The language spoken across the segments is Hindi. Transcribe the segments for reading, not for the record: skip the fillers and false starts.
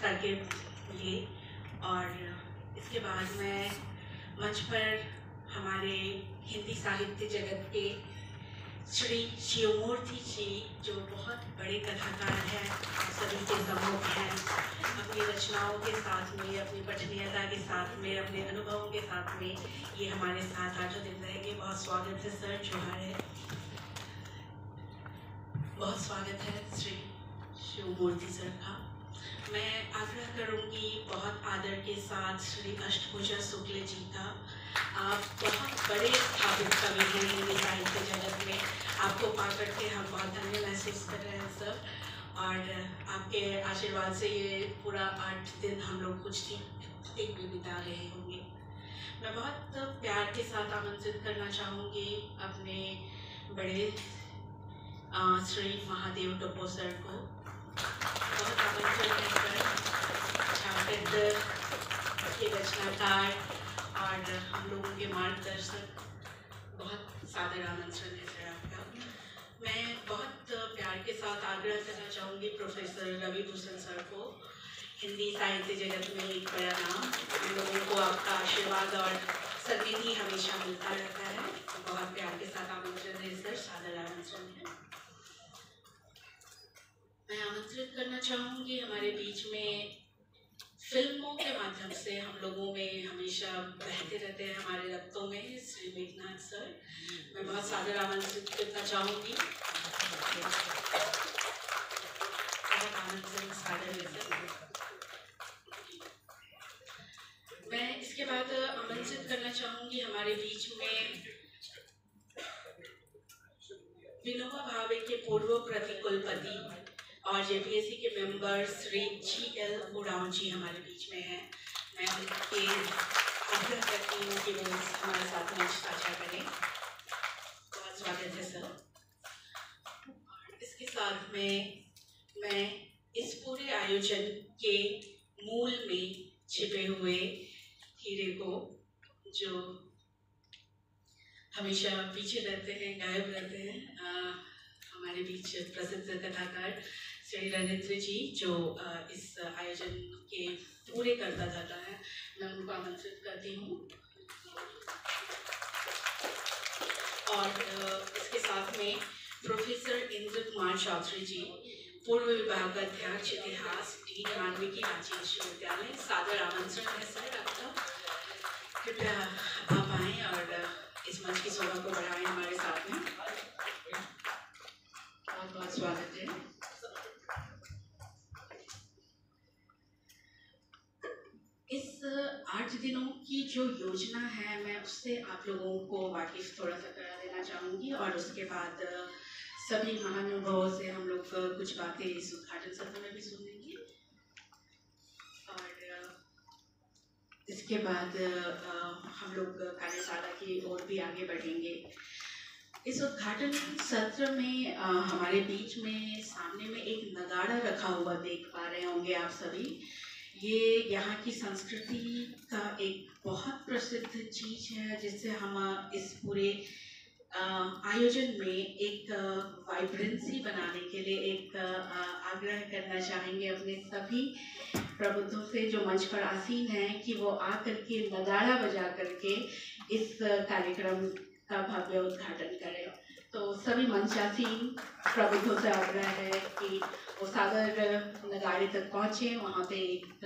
साकिब ये। और इसके बाद मैं मंच पर हमारे हिंदी साहित्य जगत के श्री शिवमूर्ति जी, जो बहुत बड़े कथाकार हैं, सभी के सम्मुख हैं, अपनी रचनाओं के साथ में, अपनी पठनीयता के साथ में, अपने अनुभवों के साथ में ये हमारे साथ 8 दिन रहेंगे। बहुत स्वागत है सर, जोहार है। बहुत स्वागत है श्री शिवमूर्ति सर का। मैं आग्रह करूंगी बहुत आदर के साथ श्री अष्टभुजा शुक्ल जी का। आप बहुत बड़े स्थापित कवि हैं हिंदी साहित्य जगत में। आपको पा करके हम बहुत धन्य महसूस कर रहे हैं सर, और आपके आशीर्वाद से ये पूरा 8 दिन हम लोग कुछ ठीक भी बिता रहे होंगे। मैं बहुत प्यार के साथ आमंत्रित करना चाहूँगी अपने बड़े श्री महादेव टोपो सर को। बहुत आमंत्रण है सर, छात्र के रचनाकार और हम लोगों के मार्गदर्शक। बहुत सादर आमंत्रण है सर आपका। मैं बहुत प्यार के साथ आग्रह करना चाहूँगी प्रोफेसर रवि भूषण सर को। हिंदी साहित्य जगत में एक बड़ा नाम, हम लोगों को आपका आशीर्वाद और सद्विधि हमेशा मिलता रहता है। बहुत प्यार के साथ आमंत्रण है सर, सादर आमंत्रण है। मैं आमंत्रित करना चाहूँगी हमारे बीच में फिल्मों के माध्यम से हम लोगों में हमेशा बहते रहते हैं हमारे रक्तों में, श्री मेघनाथ सर। मैं बहुत सादर आमंत्रित करना चाहूँगी। मैं इसके बाद आमंत्रित करना चाहूँगी हमारे बीच में विनोबा भावे के पूर्व प्रतिकुलपति और जेपीएससी के मेंबर श्री GL उरांव जी हमारे बीच में हैं। मैं उनके आग्रह करती हूँ कि वो हमारे साथ मंच साझा करें। बहुत स्वागत है सर। इसके साथ में मैं इस पूरे आयोजन के मूल में छिपे हुए हीरे को, जो हमेशा पीछे रहते हैं, गायब रहते हैं, हमारे बीच प्रसिद्ध कथाकार श्री रणेंद्र जी, जो इस आयोजन के पूरे करता धरता है, मैं उनको आमंत्रित करती हूँ। और इसके साथ में प्रोफेसर इंद्र कुमार चौधरी जी, पूर्व विभागाध्यक्ष इतिहास, डीन वाल्मीकि रांची विश्वविद्यालय। सादर आमंत्रण है सर आपका। कृपया आप आएँ और इस मंच की शोभा को बढ़ाएं हमारे साथ में। बहुत बहुत स्वागत है। इस 8 दिनों की जो योजना है, मैं उससे आप लोगों को वाकिफ थोड़ा सा करा देना चाहूँगी, और उसके बाद सभी महानुभावों से हम लोग कुछ बातें इस उद्घाटन सत्र में भी सुनेंगे। और इसके बाद हम लोग कार्यशाला की ओर भी आगे बढ़ेंगे। इस उद्घाटन सत्र में हमारे बीच में सामने में एक नगाड़ा रखा हुआ देख पा रहे होंगे आप सभी। ये यहाँ की संस्कृति का एक बहुत प्रसिद्ध चीज़ है, जिससे हम इस पूरे आयोजन में एक वाइब्रेंसी बनाने के लिए एक आग्रह करना चाहेंगे अपने सभी प्रबुद्धों से जो मंच पर आसीन हैं, कि वो आकर के नगाड़ा बजा करके इस कार्यक्रम का भव्य उद्घाटन करें। तो सभी मंचासीन प्रबुद्धों से आग्रह है कि वो सागर नगाड़े तक पहुँचे। वहाँ पे एक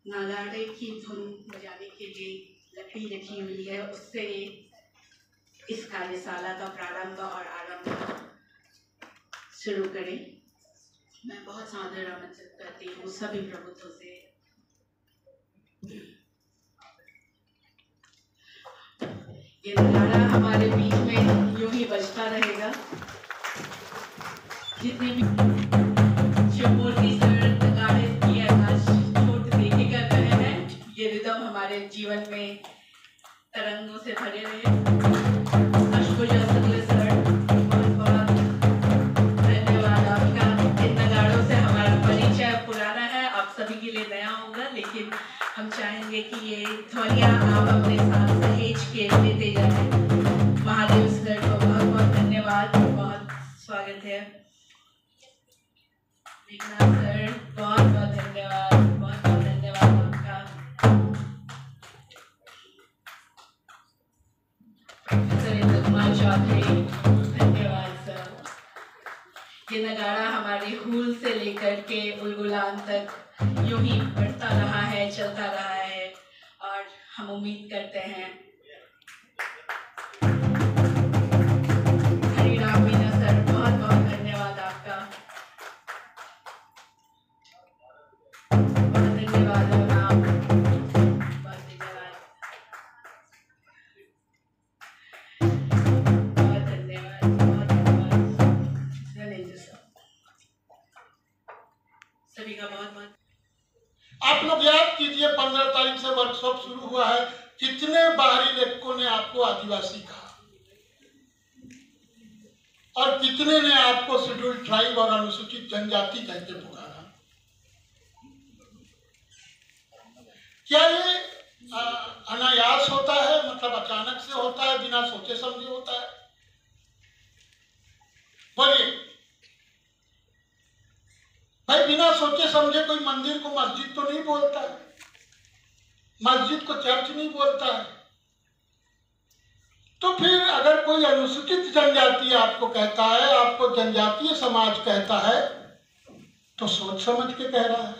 नगाड़े की धुन बजाने के लिए लकड़ी रखी हुई है, उससे इस कार्यशाला का प्रारंभ और आरंभ शुरू करें। मैं बहुत सादर आमंत्रित करती हूँ सभी प्रबुद्धों से। ये नगाड़ा हमारे बीच में यूं ही बजता रहेगा। जितने भी शिवमूर्ति सर नगाड़े की आवाज छोट देखे कर रहे हैं, ये रिदम हमारे जीवन में तरंगों से भरे रहे। अष्टभुजा शुक्ल सर, बहुत बहुत धन्यवाद आपका। इन नगाड़ों से हमारा परिचय पुराना है, आप सभी के लिए नया होगा, लेकिन हम चाहेंगे कि ये ध्वनियाँ आप अपने साथ सहेज के लेते जाएं। महादेव सर को बहुत बहुत धन्यवाद, बहुत स्वागत है। मेघनाथ सर, बहुत बहुत धन्यवाद। लेकर के उलगुलान तक यूं ही बढ़ता रहा है, चलता रहा है, और हम उम्मीद करते हैं। हरिराम मीना सर, बहुत बहुत धन्यवाद आपका, बहुत धन्यवाद। और आप बहुत धन्यवाद, बहुत धन्यवाद, बहुत धन्यवाद धनेंद्र सर, सभी का बहुत बहुत। आप लोग याद कीजिए 15 तारीख से वर्कशॉप शुरू हुआ है, कितने बाहरी लेखकों ने आपको आदिवासी कहा और कितने ने आपको शेड्यूल्ड ट्राइब और अनुसूचित जनजाति कहते पुकारा। क्या ये अनायास होता है, मतलब अचानक से होता है, बिना सोचे समझे होता है? बोलिए भाई, बिना सोचे समझे कोई मंदिर को मस्जिद तो नहीं बोलता है, मस्जिद को चर्च नहीं बोलता है। तो फिर अगर कोई अनुसूचित जनजाति आपको कहता है, आपको जनजातीय समाज कहता है, तो सोच समझ के कह रहा है,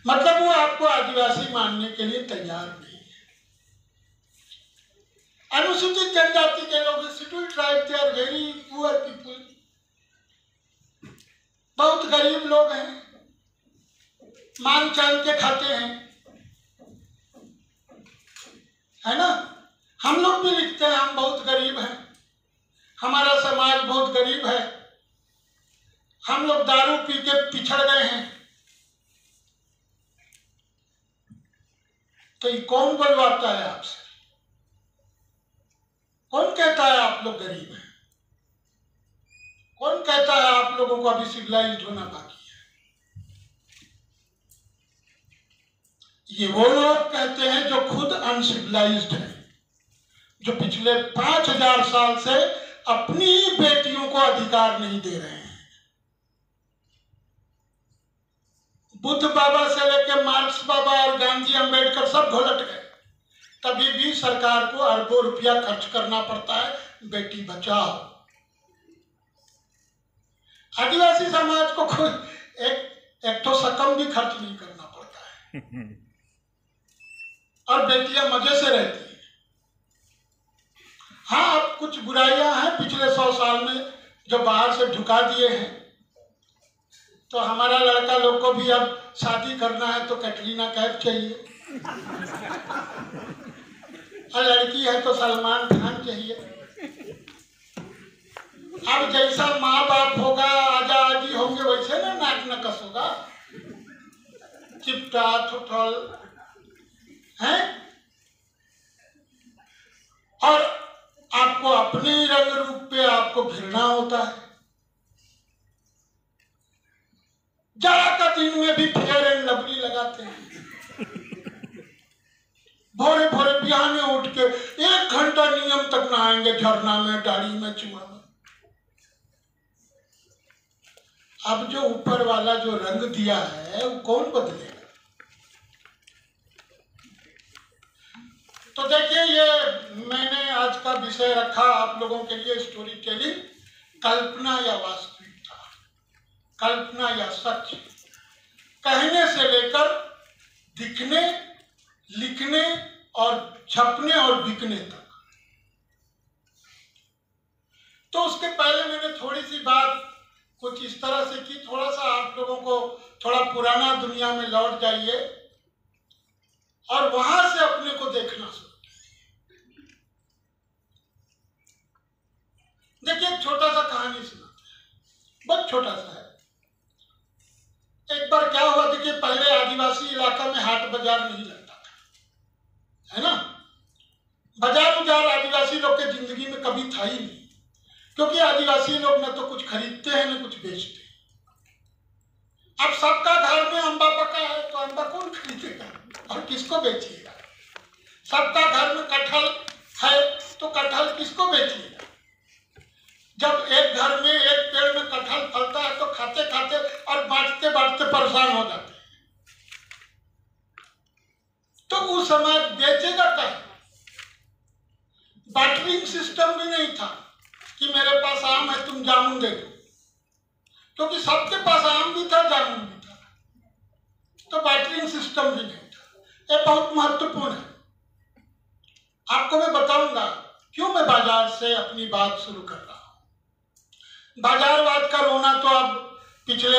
मतलब वो आपको आदिवासी मानने के लिए तैयार नहीं है। अनुसूचित जनजाति के लोग, scheduled tribe, they are very poor people, बहुत गरीब लोग हैं, मांग चांग के खाते हैं, है ना। हम लोग भी लिखते हैं हम बहुत गरीब हैं, हमारा समाज बहुत गरीब है, हम लोग दारू पी के पिछड़ गए हैं। तो ये कौन बोलवाता है आपसे? कौन कहता है आप लोग गरीब हैं? कौन कहता है आप लोगों को अभी सिविलाइज्ड होना बाकी है? ये वो लोग कहते हैं जो खुद अनसिविलाइज्ड हैं, जो पिछले 5000 साल से अपनी ही बेटियों को अधिकार नहीं दे रहे हैं। बुद्ध बाबा से लेकर मार्क्स बाबा और गांधी, अंबेडकर सब घोलट गए, तभी भी सरकार को अरबों रुपया खर्च करना पड़ता है बेटी बचाओ। आदिवासी समाज को कोई एक तो सकम भी खर्च नहीं करना पड़ता है और बेटियां मजे से रहती हैं। हाँ, अब कुछ बुराइयां हैं पिछले 100 साल में जो बाहर से ढुका दिए हैं। तो हमारा लड़का लोग को भी अब शादी करना है तो कैटरीना कैफ चाहिए, और लड़की है तो सलमान खान चाहिए। अब जैसा माँ बाप होगा, आजा आजी होंगे, वैसे ना नाक नकस होगा, चिपटा ठुठल है। और आपको अपने रंग रूप पे आपको घृणा होता है। जाड़ा का दिन में भी फेयर एंड लवली लगाते हैं, भोरे भोरे बिहाने उठ के 1 घंटा नियम तक नहाएंगे, झरना में, डाड़ी में, चुआ में। अब जो ऊपर वाला जो रंग दिया है वो कौन बदलेगा? तो देखिए, ये मैंने आज का विषय रखा आप लोगों के लिए, स्टोरी टेलिंग, कल्पना या वास्तविकता, कल्पना या सच, कहने से लेकर दिखने, लिखने और छपने और बिकने तक। तो उसके पहले मैंने थोड़ी सी बात कुछ इस तरह से की, थोड़ा सा आप लोगों को थोड़ा पुराना दुनिया में लौट जाइए और वहां से अपने को देखना शुरू कीजिए। देखिए, छोटा सा कहानी सुनाते हैं, बहुत छोटा सा है। एक बार क्या हुआ, देखिए, पहले आदिवासी इलाका में हाट बाजार नहीं लगता था, है ना। बाजार उजार आदिवासी लोग के जिंदगी में कभी था ही नहीं, क्योंकि आदिवासी लोग न तो कुछ खरीदते हैं न कुछ बेचते हैं। अब सबका घर में अम्बा पका है तो अम्बा कौन खरीदेगा और किसको बेचेगा? सबका घर में कटहल है तो कटहल किसको बेचेगा? जब एक घर में एक पेड़ में कटहल फलता है तो खाते खाते और बांटते बांटते परेशान हो जाते हैं। तो वो समाज बेचेगा क्या? बार्टरिंग सिस्टम भी नहीं था कि मेरे पास आम है तुम जामुन दे दो, क्योंकि सबके पास आम भी था, जामुन भी था, तो बैटरिंग सिस्टम भी नहीं था। ये बहुत महत्वपूर्ण है। आपको मैं बताऊंगा क्यों मैं बाजार से अपनी बात शुरू कर रहा हूं। बाजारवाद का रोना तो अब पिछले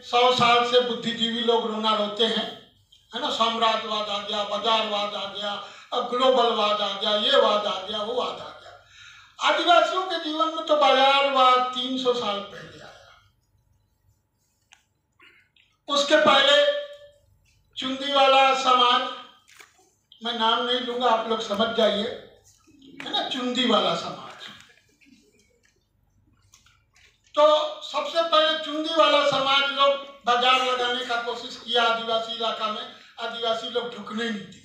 100 साल से बुद्धिजीवी लोग रोना रोते हैं, है ना। साम्राज्यवाद आ गया, बाजारवाद आ गया, अब ग्लोबलवाद आ गया, ये वाद आ गया, वो वाद आ गया। आदिवासियों के जीवन में तो बाजारवाद 300 साल पहले आया। उसके पहले चुंदी वाला समाज, मैं नाम नहीं लूंगा, आप लोग समझ जाइए, है ना, चुंदी वाला समाज। तो सबसे पहले चुंदी वाला समाज लोग बाजार लगाने का कोशिश किया आदिवासी इलाका में, आदिवासी लोग झुकने नहीं दिया।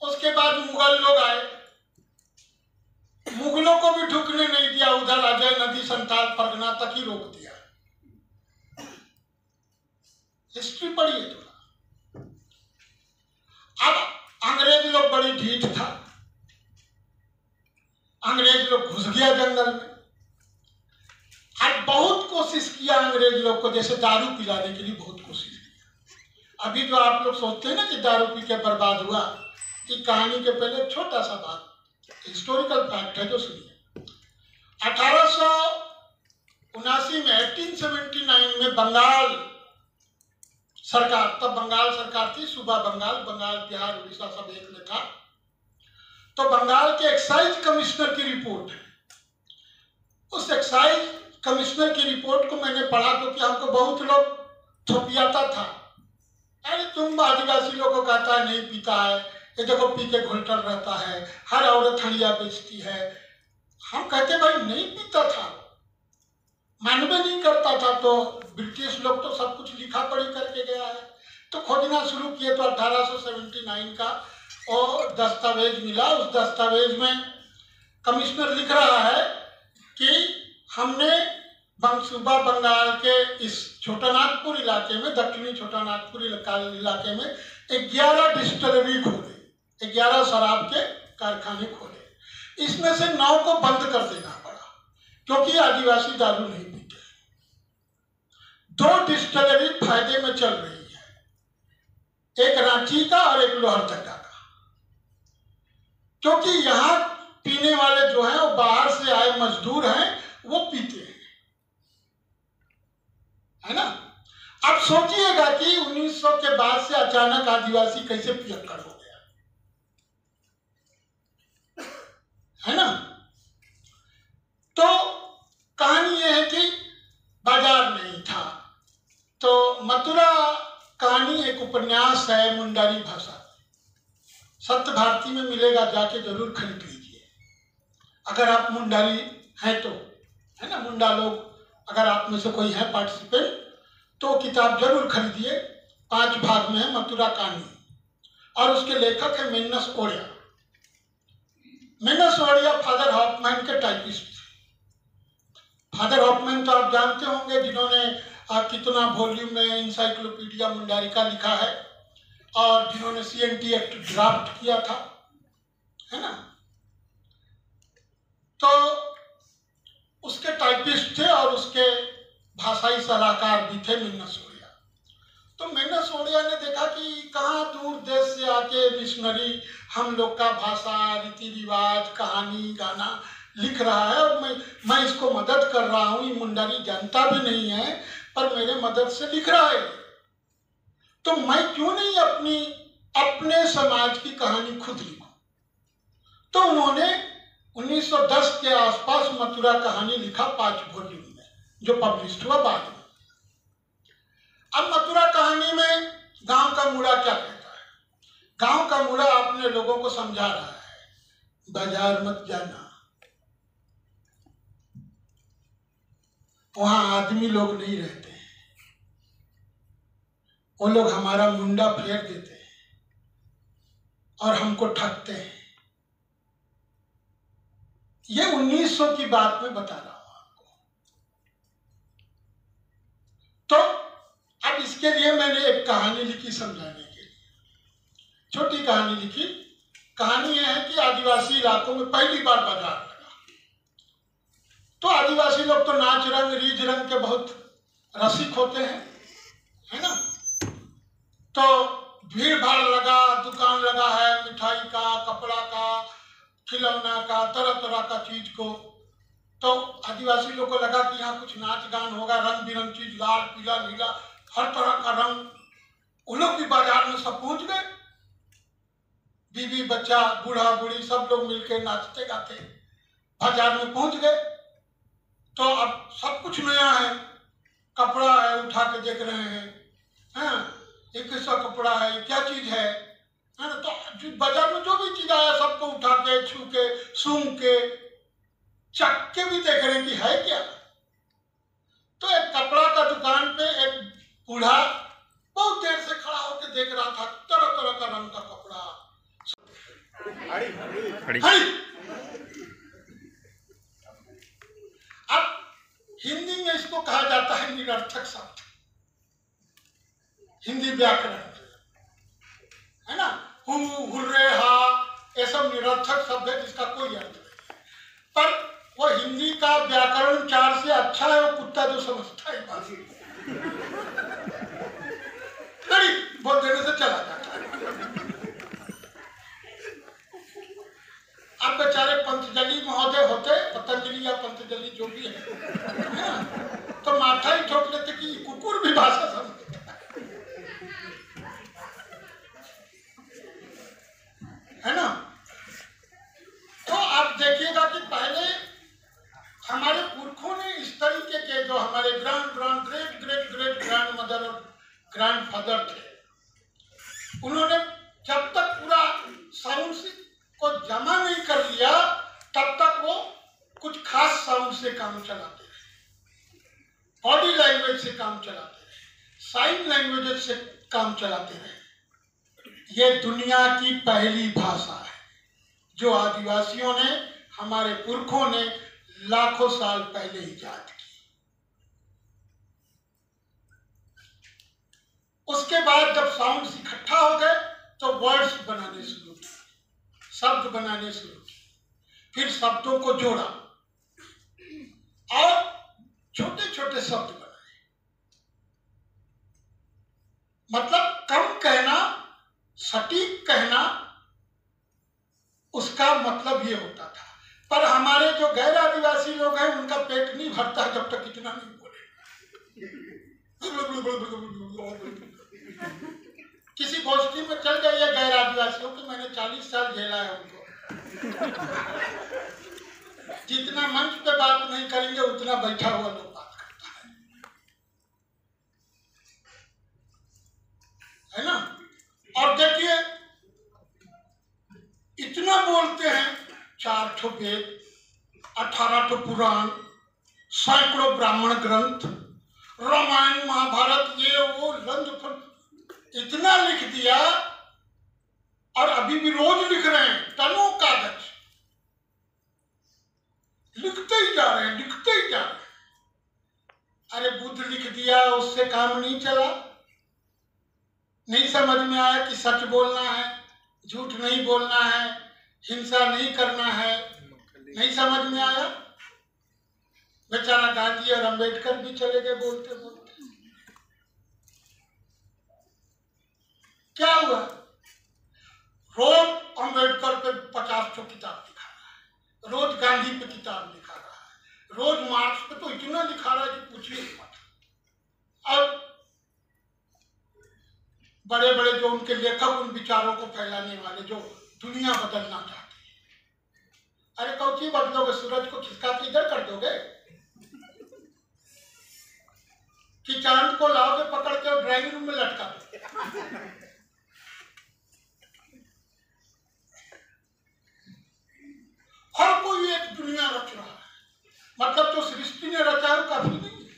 उसके बाद मुगल लोग आए, मुगलों को भी झुकने नहीं दिया, उधर अजय नदी संताल परगना तक ही रोक दिया। हिस्ट्री पढ़िए थोड़ा। अब अंग्रेज लोग बड़ी ढीठ था, अंग्रेज लोग घुस गया जंगल में। अब बहुत कोशिश किया अंग्रेज लोग को, जैसे दारू पिलाने के लिए बहुत कोशिश की। अभी जो आप लोग सोचते हैं ना कि दारू पी के बर्बाद हुआ, ये कहानी के पहले एक छोटा सा बात, हिस्टोरिकल फैक्ट है जो सुनिए। 1879 में 1879 में बंगाल सरकार, तब बंगाल सरकार थी, सूबा बंगाल, बंगाल बिहार उड़ीसा सब एक में था। तो बंगाल के एक्साइज कमिश्नर की रिपोर्ट है। उस एक्साइज कमिश्नर की रिपोर्ट को मैंने पढ़ा क्योंकि हमको बहुत लोग थोपियाता था, अरे तुम आदिवासी लोगों को कहता है नहीं पीता है, ये देखो पी के घुलटल रहता है, हर औरत हड़िया बेचती है। हम कहते भाई नहीं पीता था, मानवे नहीं करता था, तो ब्रिटिश लोग तो सब कुछ लिखा पढ़ी करके गया है। तो खोजना शुरू किए तो 1879 का और दस्तावेज मिला। उस दस्तावेज में कमिश्नर लिख रहा है कि हमने सूबा बंगाल के इस छोटानागपुर इलाके में, दक्षिणी छोटानागपुर इलाके में 11 डिस्टिलरी खोले, 11 शराब के कारखाने खोले। इसमें से 9 को बंद कर देना पड़ा क्योंकि आदिवासी दारू नहीं पीते। 2 डिस्टिलरी फायदे में चल रही है, एक रांची का और एक लोहरदगा का, क्योंकि यहाँ पीने वाले जो हैं वो बाहर से आए मजदूर हैं, वो पीते हैं, है ना। अब सोचिएगा कि 1900 के बाद से अचानक आदिवासी कैसे पियक्कड़ हो गया, है ना। तो कहानी यह है कि बाजार नहीं था। तो मथुरा कहानी एक उपन्यास है मुंडारी भाषा, सत्य भारती में मिलेगा, जाके जरूर खरीद लीजिए अगर आप मुंडारी हैं तो, है ना। मुंडा लोग अगर आप में से कोई है पार्टिसिपेंट तो किताब जरूर खरीदिए। 5 भाग में है मथुरा कहानी और उसके लेखक है मेन्नस ओडिया। मेन्नस ओडिया फादर हॉफमैन के टाइपिस्ट थे। फादर हॉफमैन तो आप जानते होंगे, जिन्होंने कितना वॉल्यूम में इंसाइक्लोपीडिया मुंडारिका लिखा है और जिन्होंने CNT एक्ट ड्राफ्ट किया था, है ना। तो उसके टाइपिस्ट थे और उसके भाषाई सलाहकार भी थे मेन्नस ओडिया। तो मेन्नस ओडिया ने देखा कि कहाँ दूर देश से आके मिशनरी हम लोग का भाषा, रीति रिवाज, कहानी, गाना लिख रहा है और मैं इसको मदद कर रहा हूँ। ये मुंडारी जानता भी नहीं है पर मेरे मदद से लिख रहा है, तो मैं क्यों नहीं अपने समाज की कहानी खुद लिखूं। तो उन्होंने 1910 के आसपास मथुरा कहानी लिखा 5 वॉल्यूम में, जो पब्लिश हुआ बाद में। अब मथुरा कहानी में गांव का मुड़ा क्या कहता है? गांव का मुड़ा अपने लोगों को समझा रहा है, बाजार मत जाना, वहां आदमी लोग नहीं रहते हैं, वो लोग हमारा मुंडा फेर देते हैं और हमको ठगते हैं। ये 1900 की बात में बता रहा हूं आपको। तो अब इसके लिए मैंने एक कहानी लिखी समझाने के लिए, छोटी कहानी लिखी कहानी यह है कि आदिवासी इलाकों में पहली बार बाजार लगा, तो आदिवासी लोग तो नाच रंग रीझ रंग के बहुत रसिक होते हैं, है ना। तो भीड़ भाड़ लगा, दुकान लगा है मिठाई का, कपड़ा का, खिलौना का, तरह तरह का चीज को। तो आदिवासी लोग को लगा कि यहाँ कुछ नाच गान होगा, रंग बिरंग चीज, लाल पीला नीला हर तरह का रंग। उन लोग भी बाजार में सब पहुंच गए, बीवी बच्चा बूढ़ा बूढ़ी सब लोग मिलकर नाचते गाते बाजार में पहुंच गए। तो अब सब कुछ नया है, कपड़ा है, उठा के देख रहे हैं, हाँ ये कैसा कपड़ा है, ये क्या चीज है ना। तो बाजार में जो भी चीज आया सबको उठा के, छू के, सूंघ के, चख के भी देख रहे हैं कि है क्या। तो एक कपड़ा का दुकान पे एक बूढ़ा बहुत देर से खड़ा होकर देख रहा था, तरह तरह का रंग का कपड़ा। अब हिंदी में इसको कहा जाता है निरर्थक शब्द, हिंदी व्याकरण, है ना। हु हुर्रे हा ये सब निरर्थक शब्द है जिसका कोई अर्थ नहीं। पर वो हिंदी का व्याकरण चार से अच्छा है, वो कुत्ता जो समझता है बात बोल देने से चला जाता है। अब बेचारे पंतजलि महोदय होते, पतंजलि या पंतजलि जो भी है, तो माथा ही ठोक लेते कि कुकुर भी भाषा समझता है ना। तो आप देखिएगा कि पहले हमारे पुरखों ने इस तरीके के, जो हमारे grand grand great great great grand mother और ग्रैंड फादर थे, उन्होंने जब तक पूरा साउंड को जमा नहीं कर लिया तब तक वो कुछ खास साउंड से काम चलाते रहे, बॉडी लैंग्वेज से काम चलाते रहे, साइन लैंग्वेज से काम चलाते रहे। ये दुनिया की पहली भाषा है जो आदिवासियों ने, हमारे पुरखों ने लाखों साल पहले इजाद की। उसके बाद जब साउंड्स इकट्ठा हो गए तो वर्ड्स बनाने शुरू किए, शब्द बनाने शुरू किए, फिर शब्दों को जोड़ा और छोटे छोटे शब्द बनाए। मतलब कम कहना, सटीक कहना, उसका मतलब ये होता था। पर हमारे जो गैर आदिवासी लोग हैं उनका पेट नहीं भरता जब तक इतना नहीं बोले। किसी गोष्ठी में चल जाइए गैर आदिवासियों की, मैंने 40 साल झेला है उनको। जितना मंच पे बात नहीं करेंगे उतना बैठा हुआ लोग बात करता है ना। और देखिए इतना बोलते हैं, 4 ठो वेद, 18 ठो पुराण, सैकड़ों ब्राह्मण ग्रंथ, रामायण महाभारत, ये वो लंद इतना लिख दिया और अभी भी रोज लिख रहे हैं, टनों कागज लिखते ही जा रहे हैं, लिखते ही जा रहे हैं। अरे बुद्ध लिख दिया, उससे काम नहीं चला। नहीं समझ में आया कि सच बोलना है, झूठ नहीं बोलना है, हिंसा नहीं करना है, नहीं समझ में आया। बेचारा गांधी और अंबेडकर भी चले गए बोलते बोलते। क्या हुआ? रोज अंबेडकर पे 50 ठो किताब लिखा रहा है, रोज गांधी पे किताब लिखा रहा है, रोज मार्क्स पे तो इतना लिखा रहा है कि पूछिए मत। और बड़े बड़े जो उनके लेखक, उन विचारों को फैलाने वाले जो दुनिया बदलना चाहते हैं, अरे कौची बदलोगे? सूरज को खिसका के इधर कर दोगे कि चांद को लाओगे पकड़ के ड्राइंग रूम में लटका दो? हर कोई एक दुनिया रच रहा है, मतलब जो सृष्टि ने रचा है काफी नहीं है।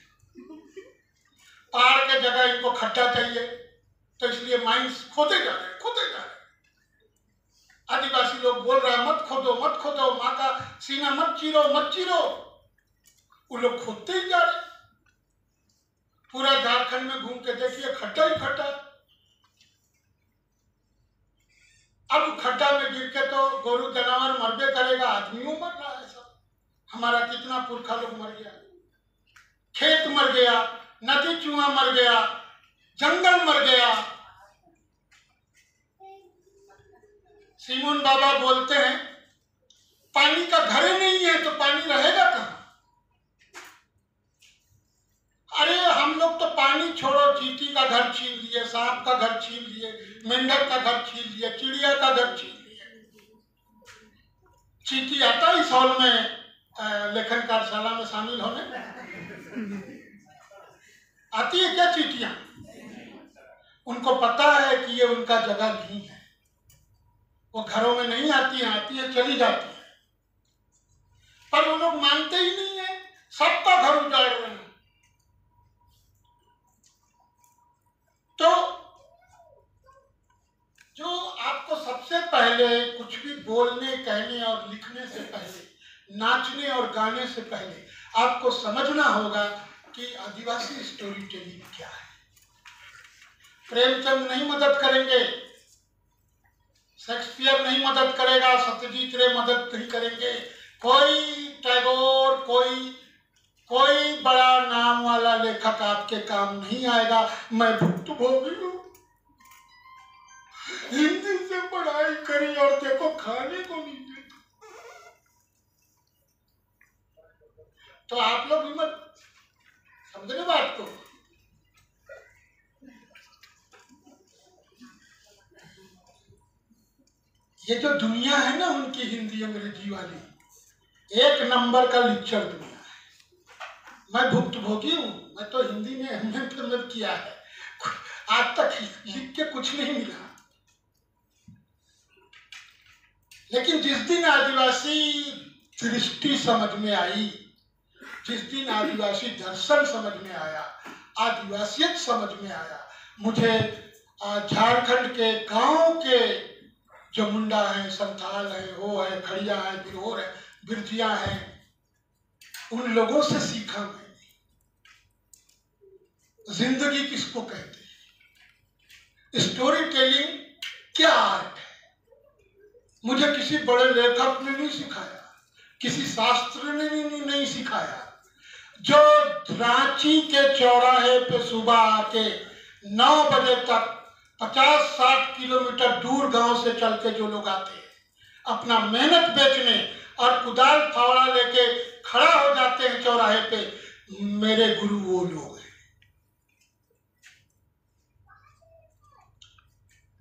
पहाड़ के जगह इनको खड्डा चाहिए तो इसलिए माइंस खोदे जा रहे हैं, खोदे जा रहे हैं। आदिवासी लोग बोल रहे हैं मत खोदो मत खोदो, माँ का सीना मत चीरो मत चीरो, वो लोग खोदते ही जा रहे हैं। पूरा झारखंड में घूम के देखिए खड्डा ही खड्डा। अब खड्डा में गिर के तो गोरू जानवर मरबे करेगा, आदमियों मर रहा है सब। हमारा कितना पुरखा लोग मर गया, खेत मर गया, नदी चूहा मर गया, जंगल मर गया। सिमोन बाबा बोलते हैं पानी का घर ही नहीं है तो पानी रहेगा कहाँ। अरे हम लोग तो पानी छोड़ो, चींटी का घर छीन लिए, सांप का घर छीन लिए, मेंढक का घर छीन लिए, चिड़िया का घर छीन लिए। चींटी आता इस हॉल में लेखन कार्यशाला में शामिल होने आती है क्या चींटियां? उनको पता है कि ये उनका जगह नहीं है, वो घरों में नहीं आती हैं, आती है चली जाती है, पर वो लोग मानते ही नहीं है, सबका घर उजाड़ रहे हैं। तो जो आपको सबसे पहले कुछ भी बोलने, कहने और लिखने से पहले, नाचने और गाने से पहले आपको समझना होगा कि आदिवासी स्टोरी टेलिंग क्या है। प्रेमचंद नहीं मदद करेंगे, शेक्सपियर नहीं मदद करेगा, सत्यजीत रे मदद नहीं करेंगे, कोई टैगोर, कोई बड़ा नाम वाला लेखक आपके काम नहीं आएगा। मैं भुक्तभोगी हूं, हिंदी से पढ़ाई करी और देखो खाने को नहीं देता। तो आप लोग भी मत समझने बात को। ये जो दुनिया है ना उनकी हिंदी अंग्रेजी वाली, एक नंबर का लिक्चर दुनिया है। मैं भुक्तभोगी हूं, मैं तो हिंदी में एमए किया है, आज तक लिख के कुछ नहीं मिला। लेकिन जिस दिन आदिवासी दृष्टि समझ में आई, जिस दिन आदिवासी दर्शन समझ में आया, आदिवासियत समझ में आया, मुझे झारखंड के गांव के जो मुंडा है, संथाल है, वो है, खड़िया है, बिरहोर है, बिरजिया है, उन लोगों से सीखा मैंने जिंदगी किसको कहते हैं, स्टोरी टेलिंग क्या आर्ट है। मुझे किसी बड़े लेखक ने नहीं सिखाया, किसी शास्त्र ने नहीं सिखाया। जो रांची के चौराहे पे सुबह आके 9 बजे तक 50-60 किलोमीटर दूर गांव से चल के जो लोग आते हैं अपना मेहनत बेचने और कुदाल फावड़ा लेके खड़ा हो जाते हैं चौराहे पे, मेरे गुरु वो लोग हैं।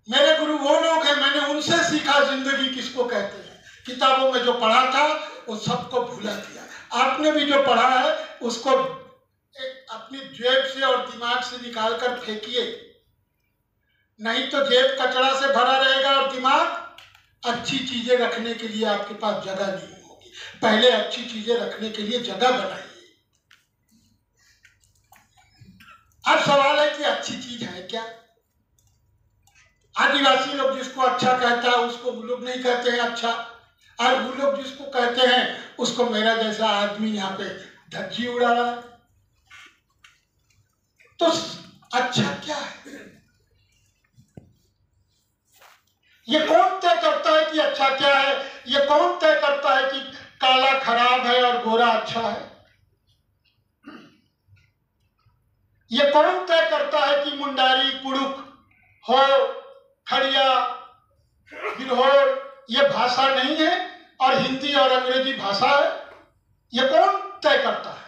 मेरे गुरु वो लोग हैं, मैंने उनसे सीखा जिंदगी किसको कहते हैं। किताबों में जो पढ़ा था वो सबको भूला दिया। आपने भी जो पढ़ा है उसको अपनी जेब से और दिमाग से निकाल कर फेंकिए, नहीं तो जेब कचरा से भरा रहेगा और दिमाग अच्छी चीजें रखने के लिए आपके पास जगह नहीं होगी। पहले अच्छी चीजें रखने के लिए जगह बनाइए। अब सवाल है कि अच्छी चीज है क्या? आदिवासी लोग जिसको अच्छा कहता है उसको वो लोग नहीं कहते हैं अच्छा, और वो लोग जिसको कहते हैं उसको मेरा जैसा आदमी यहाँ पे धज्जी उड़ा रहा है। तो अच्छा क्या है? ये कौन तय करता है कि अच्छा क्या है? ये कौन तय करता है कि काला खराब है और गोरा अच्छा है? ये कौन तय करता है कि मुंडारी, कुड़ुक, हो, खड़िया, बिरहोर ये भाषा नहीं है और हिंदी और अंग्रेजी भाषा है? ये कौन तय करता है?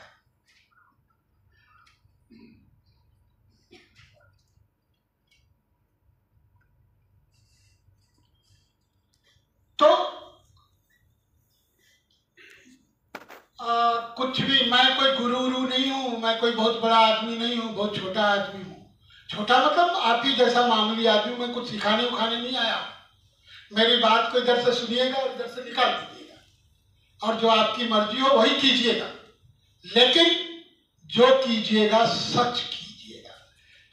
तो कुछ भी, मैं कोई गुरु नहीं हूं, मैं कोई बहुत बड़ा आदमी नहीं हूं, बहुत छोटा आदमी हूं। छोटा मतलब आप ही जैसा मामूली आदमी, मैं कुछ सिखाने उखाने नहीं आया। मेरी बात को इधर से सुनिएगा और इधर से निकाल दीजिएगा, और जो आपकी मर्जी हो वही कीजिएगा, लेकिन जो कीजिएगा सच कीजिएगा,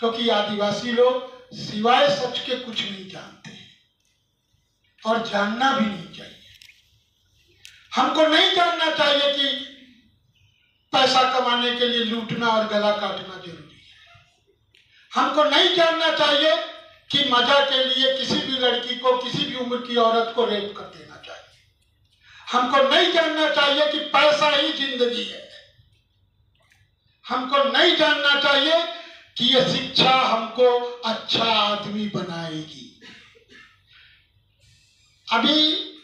क्योंकि आदिवासी लोग सिवाय सच के कुछ नहीं जानते और जानना भी नहीं चाहिए। हमको नहीं जानना चाहिए कि पैसा कमाने के लिए लूटना और गला काटना जरूरी है। हमको नहीं जानना चाहिए कि मजा के लिए किसी भी लड़की को, किसी भी उम्र की औरत को रेप कर देना चाहिए। हमको नहीं जानना चाहिए कि पैसा ही जिंदगी है। हमको नहीं जानना चाहिए कि ये शिक्षा हमको अच्छा आदमी बनाएगी। अभी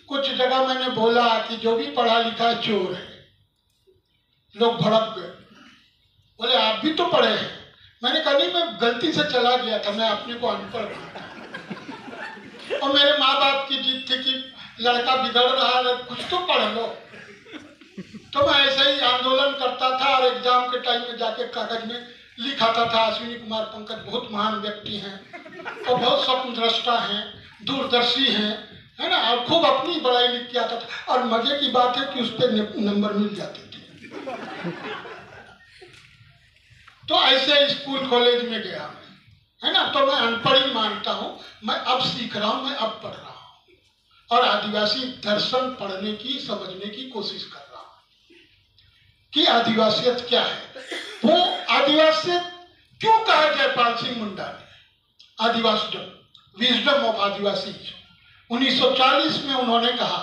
कुछ जगह मैंने बोला कि जो भी पढ़ा लिखा चोर है, लोग भड़क गए, बोले आप भी तो पढ़े हैं। मैंने कहा नहीं, मैं गलती से चला गया था, मैं अपने को अनपढ़ मानता। और मेरे माँ बाप की जिद थी कि लड़का बिगड़ रहा है, कुछ तो पढ़ लो। तो मैं ऐसे ही आंदोलन करता था और एग्जाम के टाइम में जाके कागज में लिखाता था अश्विनी कुमार पंकज बहुत महान व्यक्ति हैं और बहुत स्वप्नद्रष्टा हैं, दूरदर्शी हैं, है ना, और खूब अपनी बड़ाई लिख के आता था। और मजे की बात है कि उस पर नंबर मिल जाते थे। तो ऐसे स्कूल कॉलेज में गया मैं, है ना, तो मैं अनपढ़ ही मानता हूँ। मैं अब सीख रहा हूँ, मैं अब पढ़ रहा हूँ और आदिवासी दर्शन पढ़ने की, समझने की कोशिश कर रहा हूँ कि आदिवासियत क्या है। वो आदिवासियत क्यों कहा जयपाल सिंह मुंडा ने आदिवासियत, विजडम ऑफ आदिवासी। 1940 में उन्होंने कहा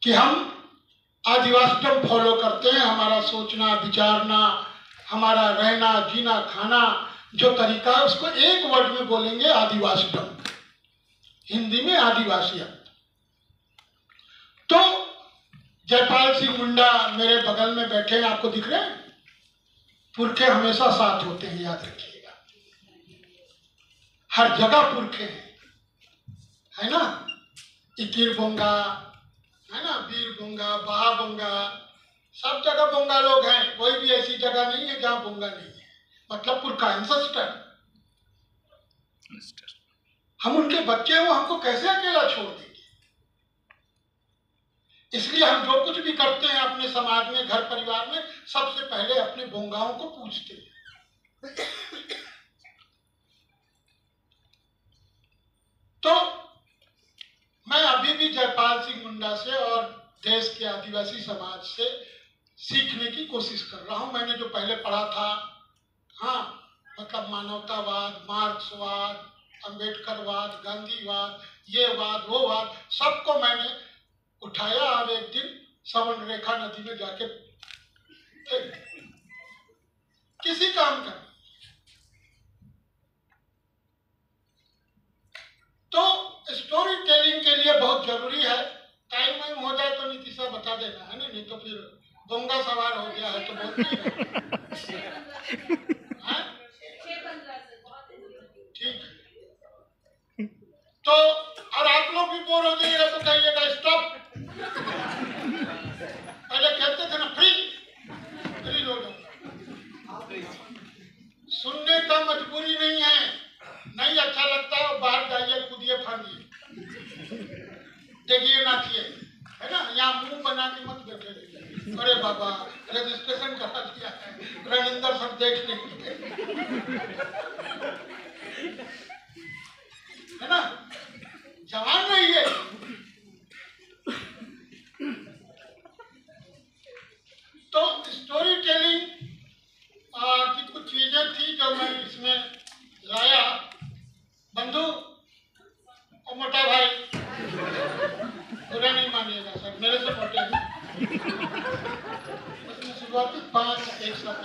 कि हम आदिवासियत फॉलो करते हैं। हमारा सोचना, विचारना, हमारा रहना, जीना, खाना जो तरीका है उसको एक वर्ड में बोलेंगे आदिवासियत, हिंदी में आदिवासियत। तो जयपाल सिंह मुंडा मेरे बगल में बैठे हैं, आपको दिख रहे हैं। पुरखे हमेशा साथ होते हैं, याद रखिएगा। हर जगह पुरखे हैं, है ना। इकिर बोंगा, है ना, वीर बोंगा, बहा बोंगा, सब जगह बोंगा लोग हैं। कोई भी ऐसी जगह नहीं है जहां बोंगा नहीं है, मतलब पुरखा, एंसेस्टर। हम उनके बच्चे हो, हमको कैसे अकेला छोड़ देंगे। इसलिए हम जो कुछ भी करते हैं अपने समाज में, घर परिवार में, सबसे पहले अपने बोंगाओं को पूछते हैं। तो मैं अभी भी जयपाल सिंह मुंडा से और देश के आदिवासी समाज से सीखने की कोशिश कर रहा हूं। मैंने जो पहले पढ़ा था, हाँ, मतलब मानवतावाद, मार्क्सवाद, अंबेडकरवाद, गांधीवाद, ये वाद, वो वाद, सबको मैंने उठाया और एक दिन सवर्ण रेखा नदी में जाके किसी काम का। तो स्टोरी टेलिंग के लिए बहुत जरूरी है। टाइम वाइम हो जाए तो नीतीशा बता देना, है ना, नहीं तो फिर बोंगा सवार हो गया है तो बोलते हैं। ठीक है। तो और आप लोग भी बोर हो जाइएगा तो कहिएगा स्टॉप। पहले कहते थे ना फ्री हो जाओ। सुनने का मजबूरी नहीं है, नहीं अच्छा लगता है बाहर जाइए, कूदिए, फाड़िए, देखिए, नाचिए, है ना। यहाँ मुंह बना के मत बैठे रहिए। अरे बाबा रजिस्ट्रेशन करा दिया है, रविंदर सब देख लेंगे, है ना। जवान रहिए। तो स्टोरी टेलिंग की कुछ चीजें थी जो मैं इसमें लाया। बंधु और मोटा भाई, बुरा नहीं मानिएगा सर, मेरे से मोटे हैं। शुरुआती 5 एक साथ